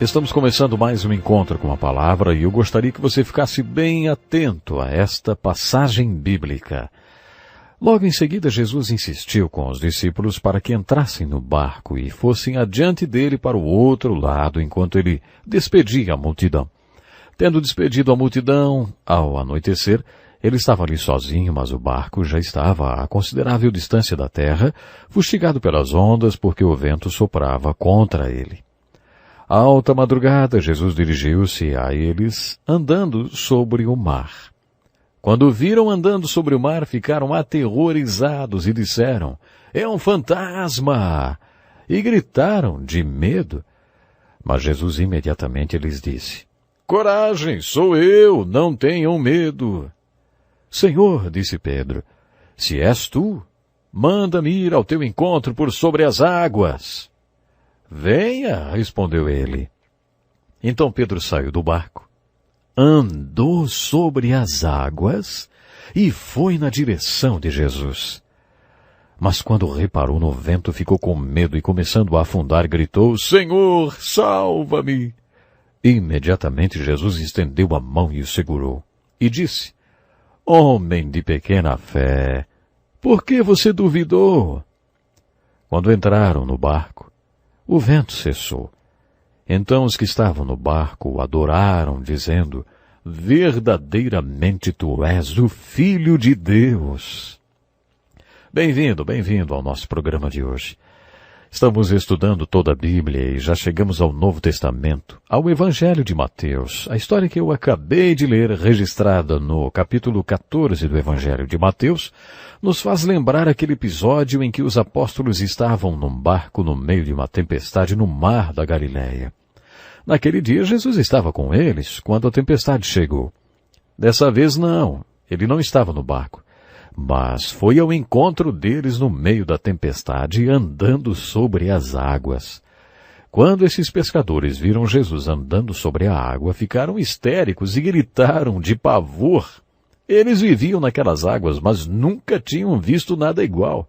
Estamos começando mais um encontro com a palavra e eu gostaria que você ficasse bem atento a esta passagem bíblica. Logo em seguida, Jesus insistiu com os discípulos para que entrassem no barco e fossem adiante dele para o outro lado, enquanto ele despedia a multidão. Tendo despedido a multidão, ao anoitecer, ele estava ali sozinho, mas o barco já estava a considerável distância da terra, fustigado pelas ondas porque o vento soprava contra ele. À alta madrugada, Jesus dirigiu-se a eles andando sobre o mar. Quando o viram andando sobre o mar, ficaram aterrorizados e disseram, "É um fantasma!" E gritaram de medo. Mas Jesus imediatamente lhes disse, "Coragem, sou eu, não tenham medo." "Senhor," disse Pedro, "se és tu, manda-me ir ao teu encontro por sobre as águas." "Venha," respondeu ele. Então Pedro saiu do barco, andou sobre as águas e foi na direção de Jesus. Mas quando reparou no vento, ficou com medo e, começando a afundar, gritou, "Senhor, salva-me!" Imediatamente Jesus estendeu a mão e o segurou, e disse, "Homem de pequena fé, por que você duvidou?" Quando entraram no barco, o vento cessou. Então os que estavam no barco o adoraram, dizendo, "Verdadeiramente tu és o Filho de Deus." Bem-vindo ao nosso programa de hoje. Estamos estudando toda a Bíblia e já chegamos ao Novo Testamento, ao Evangelho de Mateus. A história que eu acabei de ler, registrada no capítulo 14 do Evangelho de Mateus, nos faz lembrar aquele episódio em que os apóstolos estavam num barco no meio de uma tempestade no mar da Galileia. Naquele dia, Jesus estava com eles quando a tempestade chegou. Dessa vez não, ele não estava no barco, mas foi ao encontro deles no meio da tempestade, andando sobre as águas. Quando esses pescadores viram Jesus andando sobre a água, ficaram histéricos e gritaram de pavor. Eles viviam naquelas águas, mas nunca tinham visto nada igual.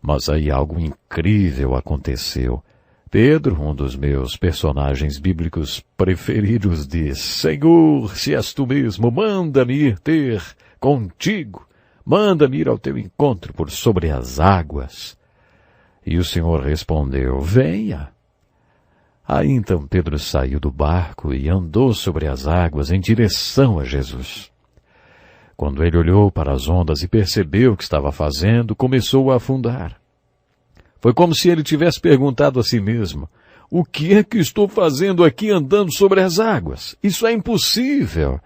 Mas aí algo incrível aconteceu. Pedro, um dos meus personagens bíblicos preferidos, diz, "Senhor, se és tu mesmo, manda-me ir ter contigo. Manda-me ir ao teu encontro por sobre as águas." E o Senhor respondeu, "Venha." Aí então Pedro saiu do barco e andou sobre as águas em direção a Jesus. Quando ele olhou para as ondas e percebeu o que estava fazendo, começou a afundar. Foi como se ele tivesse perguntado a si mesmo, "O que é que estou fazendo aqui andando sobre as águas? Isso é impossível."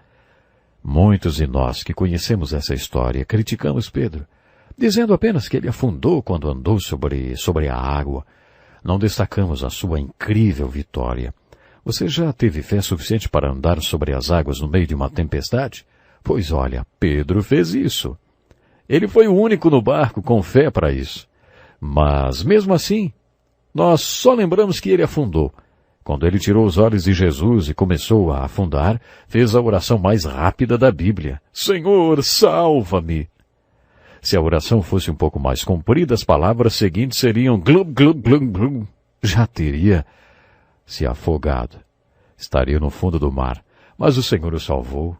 Muitos de nós que conhecemos essa história criticamos Pedro, dizendo apenas que ele afundou quando andou sobre a água. Não destacamos a sua incrível vitória. Você já teve fé suficiente para andar sobre as águas no meio de uma tempestade? Pois olha, Pedro fez isso. Ele foi o único no barco com fé para isso. Mas, mesmo assim, nós só lembramos que ele afundou. Quando ele tirou os olhos de Jesus e começou a afundar, fez a oração mais rápida da Bíblia. "Senhor, salva-me." Se a oração fosse um pouco mais comprida, as palavras seguintes seriam glub, glub, glub, glub. Já teria se afogado. Estaria no fundo do mar. Mas o Senhor o salvou.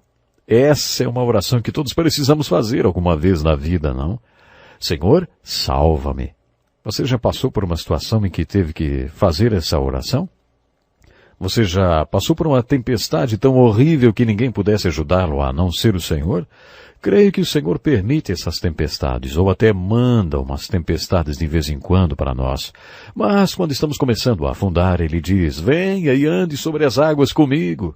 Essa é uma oração que todos precisamos fazer alguma vez na vida, não? "Senhor, salva-me." Você já passou por uma situação em que teve que fazer essa oração? Você já passou por uma tempestade tão horrível que ninguém pudesse ajudá-lo a não ser o Senhor? Creio que o Senhor permite essas tempestades, ou até manda umas tempestades de vez em quando para nós. Mas quando estamos começando a afundar, Ele diz, "Venha e ande sobre as águas comigo."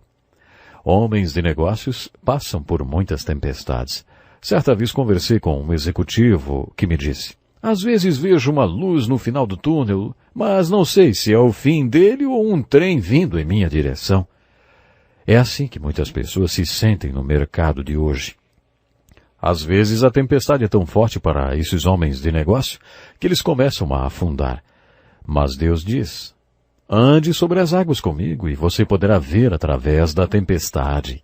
Homens de negócios passam por muitas tempestades. Certa vez conversei com um executivo que me disse, "Às vezes vejo uma luz no final do túnel, mas não sei se é o fim dele ou um trem vindo em minha direção." É assim que muitas pessoas se sentem no mercado de hoje. Às vezes a tempestade é tão forte para esses homens de negócio que eles começam a afundar. Mas Deus diz, "Ande sobre as águas comigo e você poderá ver através da tempestade."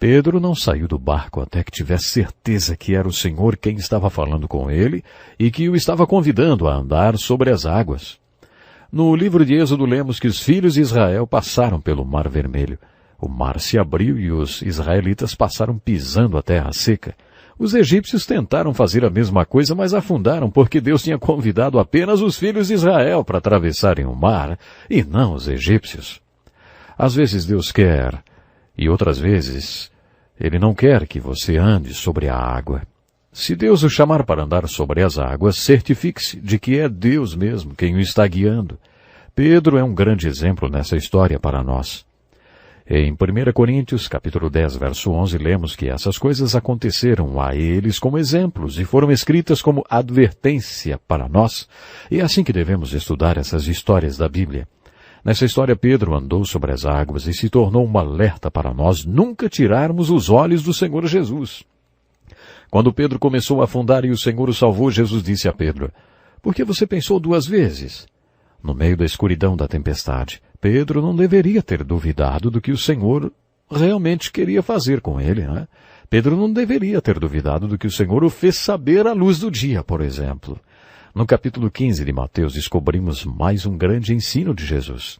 Pedro não saiu do barco até que tivesse certeza que era o Senhor quem estava falando com ele e que o estava convidando a andar sobre as águas. No livro de Êxodo lemos que os filhos de Israel passaram pelo Mar Vermelho. O mar se abriu e os israelitas passaram pisando a terra seca. Os egípcios tentaram fazer a mesma coisa, mas afundaram porque Deus tinha convidado apenas os filhos de Israel para atravessarem o mar, e não os egípcios. Às vezes Deus quer, e outras vezes Ele não quer que você ande sobre a água. Se Deus o chamar para andar sobre as águas, certifique-se de que é Deus mesmo quem o está guiando. Pedro é um grande exemplo nessa história para nós. Em 1 Coríntios, capítulo 10, verso 11, lemos que essas coisas aconteceram a eles como exemplos e foram escritas como advertência para nós. E é assim que devemos estudar essas histórias da Bíblia. Nessa história, Pedro andou sobre as águas e se tornou um alerta para nós nunca tirarmos os olhos do Senhor Jesus. Quando Pedro começou a afundar e o Senhor o salvou, Jesus disse a Pedro: "Por que você pensou 2 vezes?" No meio da escuridão da tempestade, Pedro não deveria ter duvidado do que o Senhor realmente queria fazer com ele, né? Pedro não deveria ter duvidado do que o Senhor o fez saber à luz do dia, por exemplo. No capítulo 15 de Mateus descobrimos mais um grande ensino de Jesus.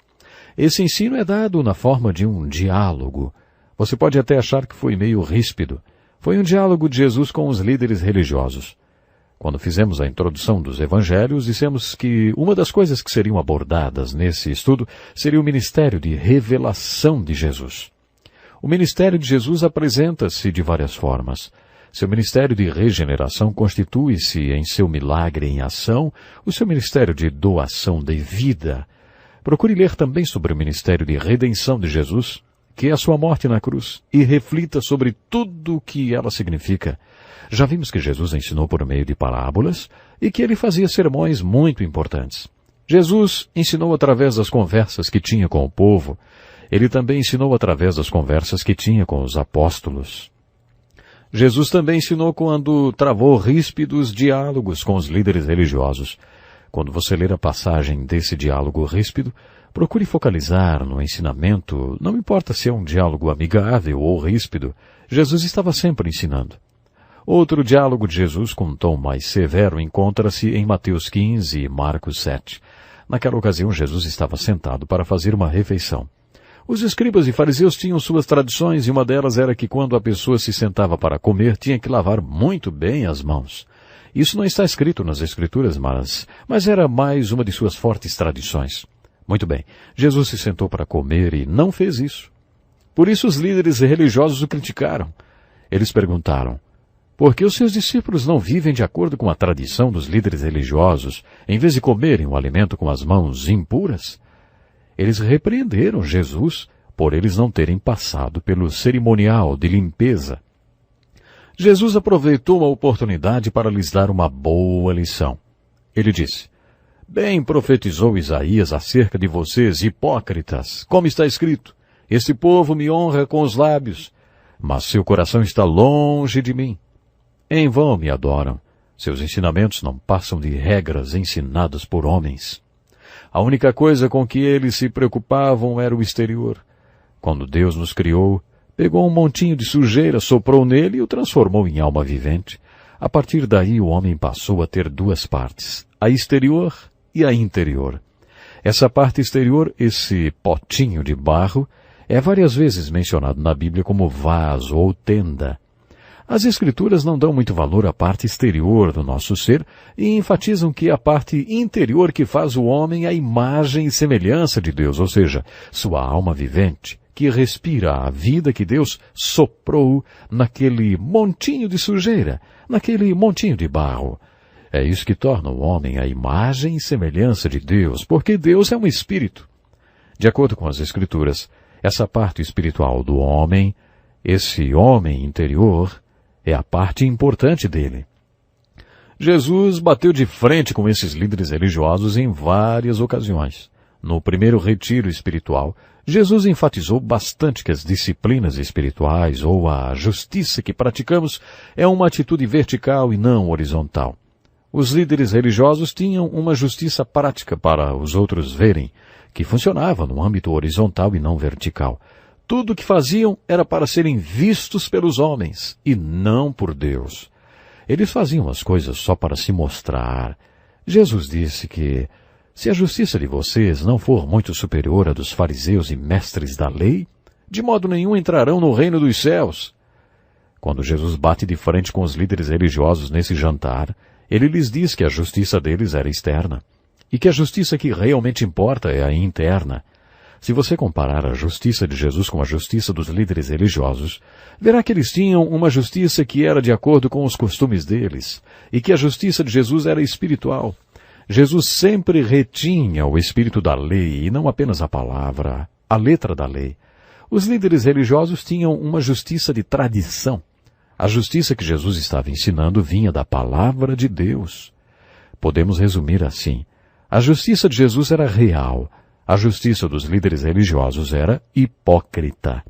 Esse ensino é dado na forma de um diálogo. Você pode até achar que foi meio ríspido. Foi um diálogo de Jesus com os líderes religiosos. Quando fizemos a introdução dos evangelhos, dissemos que uma das coisas que seriam abordadas nesse estudo seria o ministério de revelação de Jesus. O ministério de Jesus apresenta-se de várias formas. Seu ministério de regeneração constitui-se em seu milagre em ação, o seu ministério de doação de vida. Procure ler também sobre o ministério de redenção de Jesus, que é a sua morte na cruz, e reflita sobre tudo o que ela significa. Já vimos que Jesus ensinou por meio de parábolas e que ele fazia sermões muito importantes. Jesus ensinou através das conversas que tinha com o povo. Ele também ensinou através das conversas que tinha com os apóstolos. Jesus também ensinou quando travou ríspidos diálogos com os líderes religiosos. Quando você ler a passagem desse diálogo ríspido, procure focalizar no ensinamento, não importa se é um diálogo amigável ou ríspido, Jesus estava sempre ensinando. Outro diálogo de Jesus com um tom mais severo encontra-se em Mateus 15 e Marcos 7. Naquela ocasião, Jesus estava sentado para fazer uma refeição. Os escribas e fariseus tinham suas tradições e uma delas era que quando a pessoa se sentava para comer, tinha que lavar muito bem as mãos. Isso não está escrito nas Escrituras, mas era mais uma de suas fortes tradições. Muito bem, Jesus se sentou para comer e não fez isso. Por isso os líderes religiosos o criticaram. Eles perguntaram: por que os seus discípulos não vivem de acordo com a tradição dos líderes religiosos, em vez de comerem o alimento com as mãos impuras? Eles repreenderam Jesus por eles não terem passado pelo cerimonial de limpeza. Jesus aproveitou a oportunidade para lhes dar uma boa lição. Ele disse: bem profetizou Isaías acerca de vocês, hipócritas, como está escrito: este povo me honra com os lábios, mas seu coração está longe de mim. Em vão me adoram. Seus ensinamentos não passam de regras ensinadas por homens. A única coisa com que eles se preocupavam era o exterior. Quando Deus nos criou, pegou um montinho de sujeira, soprou nele e o transformou em alma vivente. A partir daí o homem passou a ter 2 partes, a exterior e a interior. Essa parte exterior, esse potinho de barro, é várias vezes mencionado na Bíblia como vaso ou tenda. As Escrituras não dão muito valor à parte exterior do nosso ser e enfatizam que é a parte interior que faz o homem a imagem e semelhança de Deus, ou seja, sua alma vivente, que respira a vida que Deus soprou naquele montinho de sujeira, naquele montinho de barro. É isso que torna o homem a imagem e semelhança de Deus, porque Deus é um espírito. De acordo com as Escrituras, essa parte espiritual do homem, esse homem interior, é a parte importante dele. Jesus bateu de frente com esses líderes religiosos em várias ocasiões. No primeiro retiro espiritual, Jesus enfatizou bastante que as disciplinas espirituais ou a justiça que praticamos é uma atitude vertical e não horizontal. Os líderes religiosos tinham uma justiça prática para os outros verem, que funcionava no âmbito horizontal e não vertical. Tudo o que faziam era para serem vistos pelos homens e não por Deus. Eles faziam as coisas só para se mostrar. Jesus disse que, Se a justiça de vocês não for muito superior à dos fariseus e mestres da lei, de modo nenhum entrarão no reino dos céus. Quando Jesus bate de frente com os líderes religiosos nesse jantar, ele lhes diz que a justiça deles era externa, e que a justiça que realmente importa é a interna. Se você comparar a justiça de Jesus com a justiça dos líderes religiosos, verá que eles tinham uma justiça que era de acordo com os costumes deles, e que a justiça de Jesus era espiritual. Jesus sempre retinha o espírito da lei, e não apenas a palavra, a letra da lei. Os líderes religiosos tinham uma justiça de tradição. A justiça que Jesus estava ensinando vinha da palavra de Deus. Podemos resumir assim: a justiça de Jesus era real, a justiça dos líderes religiosos era hipócrita.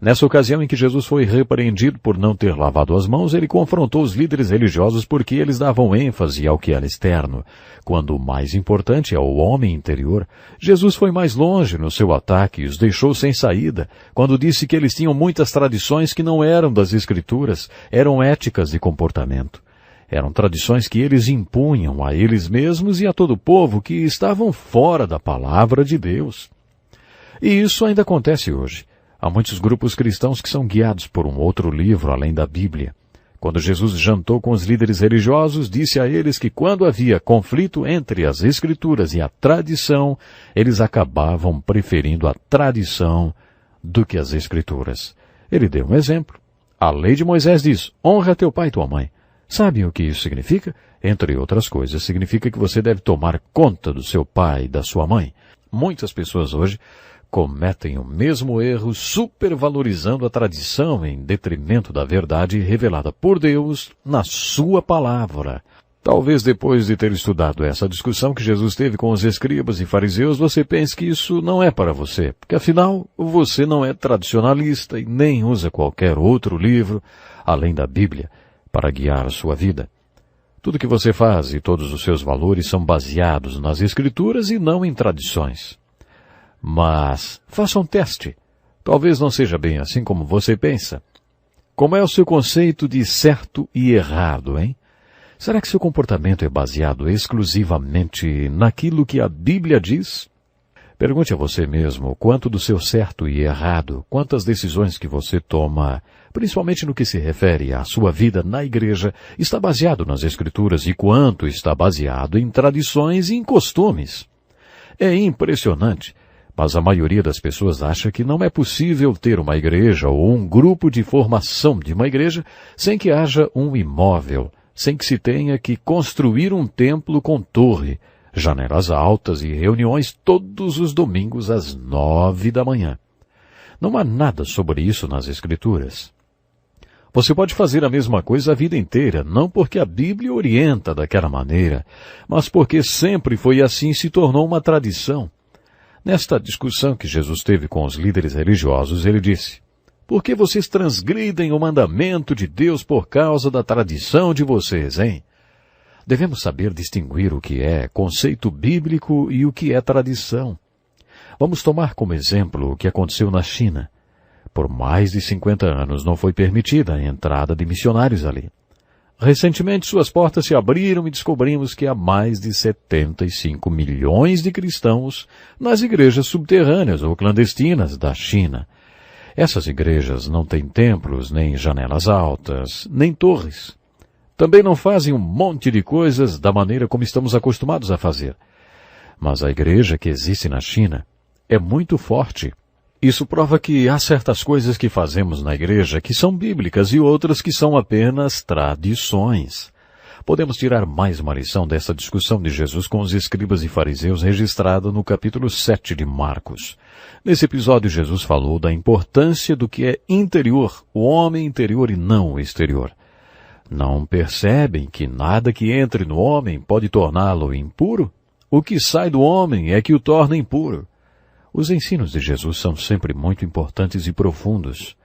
Nessa ocasião em que Jesus foi repreendido por não ter lavado as mãos, ele confrontou os líderes religiosos porque eles davam ênfase ao que era externo, quando o mais importante é o homem interior. Jesus foi mais longe no seu ataque e os deixou sem saída, quando disse que eles tinham muitas tradições que não eram das Escrituras, eram éticas de comportamento. Eram tradições que eles impunham a eles mesmos e a todo o povo que estavam fora da palavra de Deus. E isso ainda acontece hoje. Há muitos grupos cristãos que são guiados por um outro livro além da Bíblia. Quando Jesus jantou com os líderes religiosos, disse a eles que quando havia conflito entre as Escrituras e a tradição, eles acabavam preferindo a tradição do que as Escrituras. Ele deu um exemplo. A lei de Moisés diz: honra teu pai e tua mãe. Sabem o que isso significa? Entre outras coisas, significa que você deve tomar conta do seu pai e da sua mãe. Muitas pessoas hoje cometem o mesmo erro, supervalorizando a tradição em detrimento da verdade revelada por Deus na sua palavra. Talvez depois de ter estudado essa discussão que Jesus teve com os escribas e fariseus, você pense que isso não é para você, porque afinal você não é tradicionalista e nem usa qualquer outro livro, além da Bíblia, para guiar a sua vida. Tudo que você faz e todos os seus valores são baseados nas Escrituras e não em tradições. Mas faça um teste. Talvez não seja bem assim como você pensa. Como é o seu conceito de certo e errado, hein? Será que seu comportamento é baseado exclusivamente naquilo que a Bíblia diz? Pergunte a você mesmo quanto do seu certo e errado, quantas decisões que você toma, principalmente no que se refere à sua vida na igreja, está baseado nas Escrituras e quanto está baseado em tradições e em costumes. É impressionante. Mas a maioria das pessoas acha que não é possível ter uma igreja ou um grupo de formação de uma igreja sem que haja um imóvel, sem que se tenha que construir um templo com torre, janelas altas e reuniões todos os domingos às 9 da manhã. Não há nada sobre isso nas Escrituras. Você pode fazer a mesma coisa a vida inteira, não porque a Bíblia orienta daquela maneira, mas porque sempre foi assim e se tornou uma tradição. Nesta discussão que Jesus teve com os líderes religiosos, ele disse: por que vocês transgridem o mandamento de Deus por causa da tradição de vocês, hein? Devemos saber distinguir o que é conceito bíblico e o que é tradição. Vamos tomar como exemplo o que aconteceu na China. Por mais de 50 anos não foi permitida a entrada de missionários ali. Recentemente suas portas se abriram e descobrimos que há mais de 75 milhões de cristãos nas igrejas subterrâneas ou clandestinas da China. Essas igrejas não têm templos, nem janelas altas, nem torres. Também não fazem um monte de coisas da maneira como estamos acostumados a fazer. Mas a igreja que existe na China é muito forte. Isso prova que há certas coisas que fazemos na igreja que são bíblicas e outras que são apenas tradições. Podemos tirar mais uma lição dessa discussão de Jesus com os escribas e fariseus registrada no capítulo 7 de Marcos. Nesse episódio, Jesus falou da importância do que é interior, o homem interior e não o exterior. Não percebem que nada que entre no homem pode torná-lo impuro? O que sai do homem é que o torna impuro. Os ensinos de Jesus são sempre muito importantes e profundos.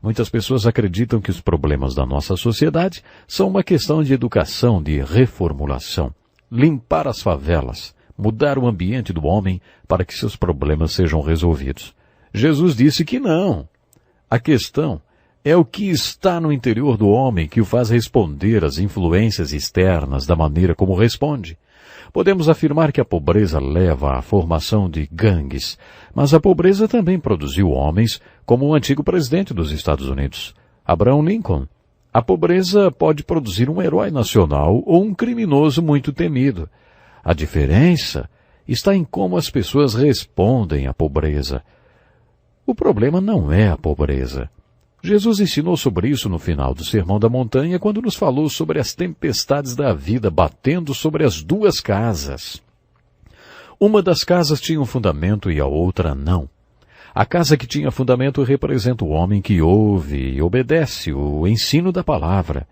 Muitas pessoas acreditam que os problemas da nossa sociedade são uma questão de educação, de reformulação. Limpar as favelas, mudar o ambiente do homem para que seus problemas sejam resolvidos. Jesus disse que não. A questão é o que está no interior do homem que o faz responder às influências externas da maneira como responde. Podemos afirmar que a pobreza leva à formação de gangues, mas a pobreza também produziu homens como o antigo presidente dos Estados Unidos, Abraham Lincoln. A pobreza pode produzir um herói nacional ou um criminoso muito temido. A diferença está em como as pessoas respondem à pobreza. O problema não é a pobreza. Jesus ensinou sobre isso no final do Sermão da Montanha, quando nos falou sobre as tempestades da vida batendo sobre as duas casas. Uma das casas tinha um fundamento e a outra não. A casa que tinha fundamento representa o homem que ouve e obedece o ensino da palavra.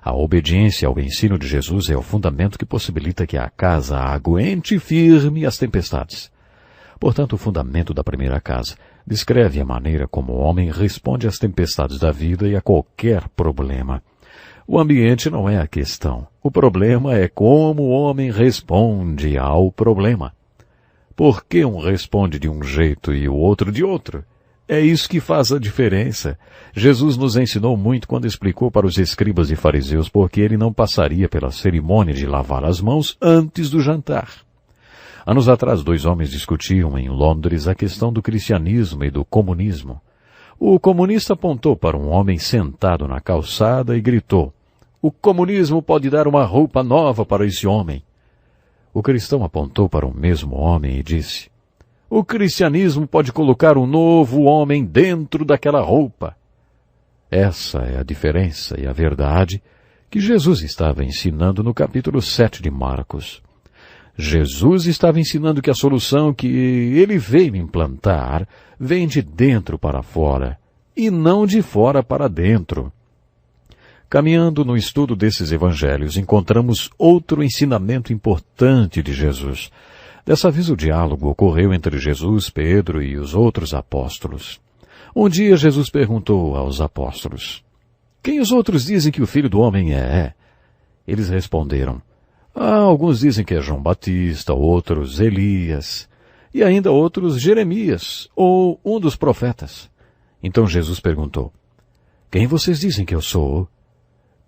A obediência ao ensino de Jesus é o fundamento que possibilita que a casa aguente firme as tempestades. Portanto, o fundamento da primeira casa descreve a maneira como o homem responde às tempestades da vida e a qualquer problema. O ambiente não é a questão. O problema é como o homem responde ao problema. Por que um responde de um jeito e o outro de outro? É isso que faz a diferença. Jesus nos ensinou muito quando explicou para os escribas e fariseus por que ele não passaria pela cerimônia de lavar as mãos antes do jantar. Anos atrás, 2 homens discutiam em Londres a questão do cristianismo e do comunismo. O comunista apontou para um homem sentado na calçada e gritou: "O comunismo pode dar uma roupa nova para esse homem." O cristão apontou para o mesmo homem e disse: "O cristianismo pode colocar um novo homem dentro daquela roupa." Essa é a diferença e a verdade que Jesus estava ensinando no capítulo 7 de Marcos. Jesus estava ensinando que a solução que ele veio implantar vem de dentro para fora, e não de fora para dentro. Caminhando no estudo desses evangelhos, encontramos outro ensinamento importante de Jesus. Dessa vez o diálogo ocorreu entre Jesus, Pedro e os outros apóstolos. Um dia Jesus perguntou aos apóstolos: "Quem os outros dizem que o Filho do Homem é?" Eles responderam: "Alguns dizem que é João Batista, outros Elias, e ainda outros Jeremias, ou um dos profetas." Então Jesus perguntou: "Quem vocês dizem que eu sou?"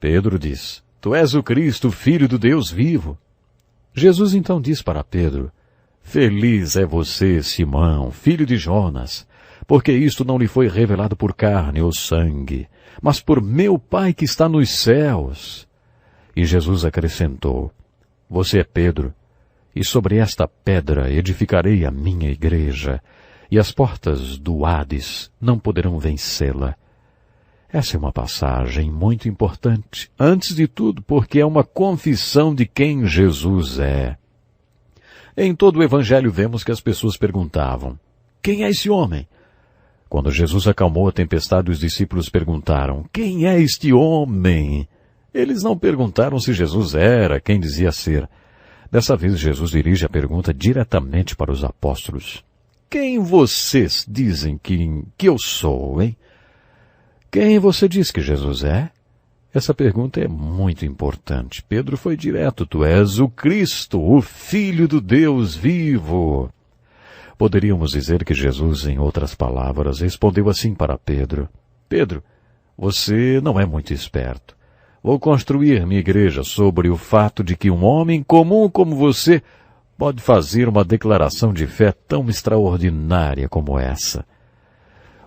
Pedro diz: "Tu és o Cristo, Filho do Deus vivo." Jesus então diz para Pedro: "Feliz é você, Simão, filho de Jonas, porque isto não lhe foi revelado por carne ou sangue, mas por meu Pai que está nos céus." E Jesus acrescentou: "Você é Pedro, e sobre esta pedra edificarei a minha igreja, e as portas do Hades não poderão vencê-la." Essa é uma passagem muito importante, antes de tudo porque é uma confissão de quem Jesus é. Em todo o Evangelho vemos que as pessoas perguntavam: "Quem é esse homem?" Quando Jesus acalmou a tempestade, os discípulos perguntaram: "Quem é este homem?" Eles não perguntaram se Jesus era quem dizia ser. Dessa vez Jesus dirige a pergunta diretamente para os apóstolos: "Quem vocês dizem que eu sou, hein? Quem você diz que Jesus é?" Essa pergunta é muito importante. Pedro foi direto: "Tu és o Cristo, o Filho do Deus vivo." Poderíamos dizer que Jesus, em outras palavras, respondeu assim para Pedro: "Pedro, você não é muito esperto. Vou construir minha igreja sobre o fato de que um homem comum como você pode fazer uma declaração de fé tão extraordinária como essa."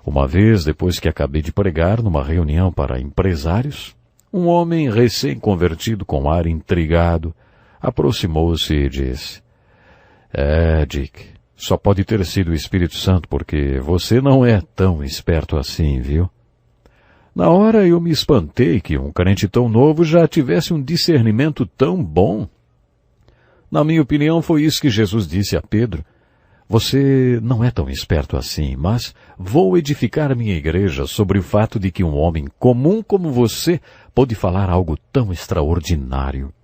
Uma vez, depois que acabei de pregar numa reunião para empresários, um homem recém-convertido com ar intrigado aproximou-se e disse: Dick, só pode ter sido o Espírito Santo porque você não é tão esperto assim, viu?" Na hora eu me espantei que um crente tão novo já tivesse um discernimento tão bom. Na minha opinião, foi isso que Jesus disse a Pedro: "Você não é tão esperto assim, mas vou edificar a minha igreja sobre o fato de que um homem comum como você pode falar algo tão extraordinário.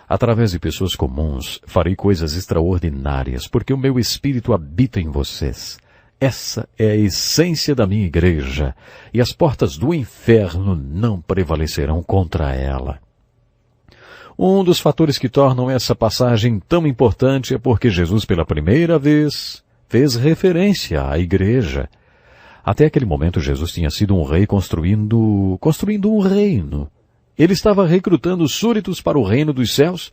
Através de pessoas comuns, farei coisas extraordinárias, porque o meu Espírito habita em vocês. Essa é a essência da minha igreja, e as portas do inferno não prevalecerão contra ela." Um dos fatores que tornam essa passagem tão importante é porque Jesus, pela primeira vez, fez referência à igreja. Até aquele momento, Jesus tinha sido um rei construindo um reino. Ele estava recrutando súditos para o reino dos céus,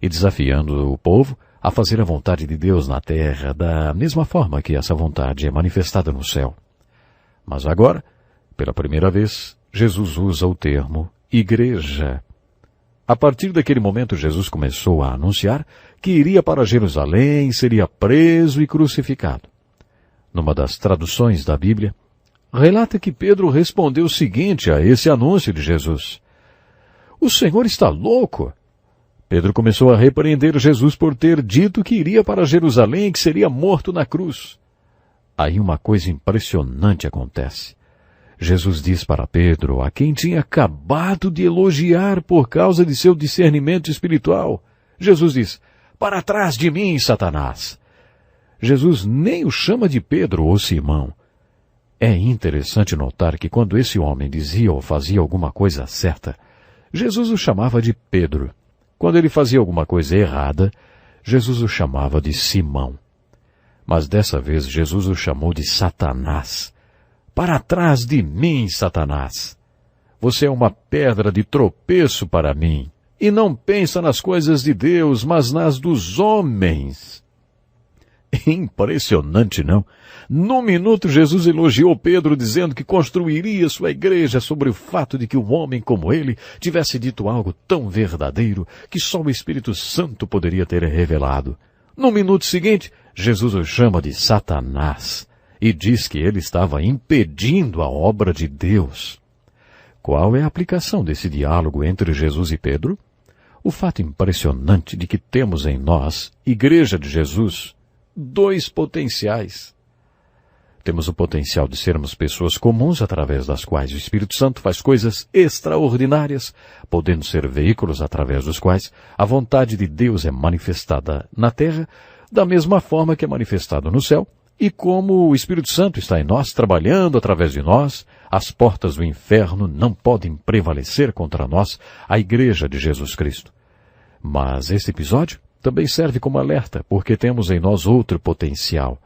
e desafiando o povo a fazer a vontade de Deus na terra da mesma forma que essa vontade é manifestada no céu. Mas agora, pela primeira vez, Jesus usa o termo igreja. A partir daquele momento, Jesus começou a anunciar que iria para Jerusalém, seria preso e crucificado. Numa das traduções da Bíblia, relata que Pedro respondeu o seguinte a esse anúncio de Jesus: "O Senhor está louco!" Pedro começou a repreender Jesus por ter dito que iria para Jerusalém e que seria morto na cruz. Aí uma coisa impressionante acontece. Jesus diz para Pedro, a quem tinha acabado de elogiar por causa de seu discernimento espiritual. Jesus diz: "Para trás de mim, Satanás!" Jesus nem o chama de Pedro ou Simão. É interessante notar que quando esse homem dizia ou fazia alguma coisa certa, Jesus o chamava de Pedro. Quando ele fazia alguma coisa errada, Jesus o chamava de Simão. Mas dessa vez Jesus o chamou de Satanás. "Para trás de mim, Satanás! Você é uma pedra de tropeço para mim, e não pensa nas coisas de Deus, mas nas dos homens." Impressionante, não? Num minuto, Jesus elogiou Pedro dizendo que construiria sua igreja sobre o fato de que um homem como ele tivesse dito algo tão verdadeiro que só o Espírito Santo poderia ter revelado. No minuto seguinte, Jesus o chama de Satanás e diz que ele estava impedindo a obra de Deus. Qual é a aplicação desse diálogo entre Jesus e Pedro? O fato impressionante de que temos em nós, Igreja de Jesus, dois potenciais. Temos o potencial de sermos pessoas comuns através das quais o Espírito Santo faz coisas extraordinárias, podendo ser veículos através dos quais a vontade de Deus é manifestada na terra, da mesma forma que é manifestado no céu, e como o Espírito Santo está em nós, trabalhando através de nós, as portas do inferno não podem prevalecer contra nós, a Igreja de Jesus Cristo. Mas este episódio também serve como alerta, porque temos em nós outro potencial.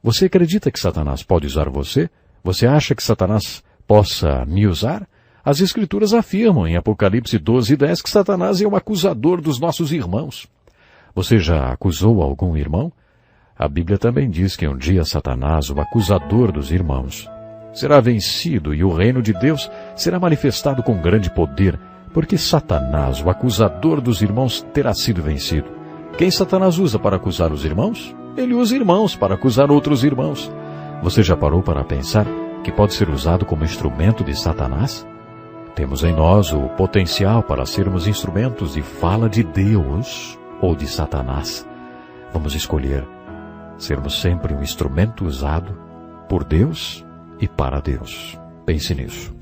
Você acredita que Satanás pode usar você? Você acha que Satanás possa me usar? As Escrituras afirmam em Apocalipse 12:10 que Satanás é o acusador dos nossos irmãos. Você já acusou algum irmão? A Bíblia também diz que um dia Satanás, o acusador dos irmãos, será vencido e o reino de Deus será manifestado com grande poder, porque Satanás, o acusador dos irmãos, terá sido vencido. Quem Satanás usa para acusar os irmãos? Ele usa irmãos para acusar outros irmãos. Você já parou para pensar que pode ser usado como instrumento de Satanás? Temos em nós o potencial para sermos instrumentos de fala de Deus ou de Satanás. Vamos escolher sermos sempre um instrumento usado por Deus e para Deus. Pense nisso.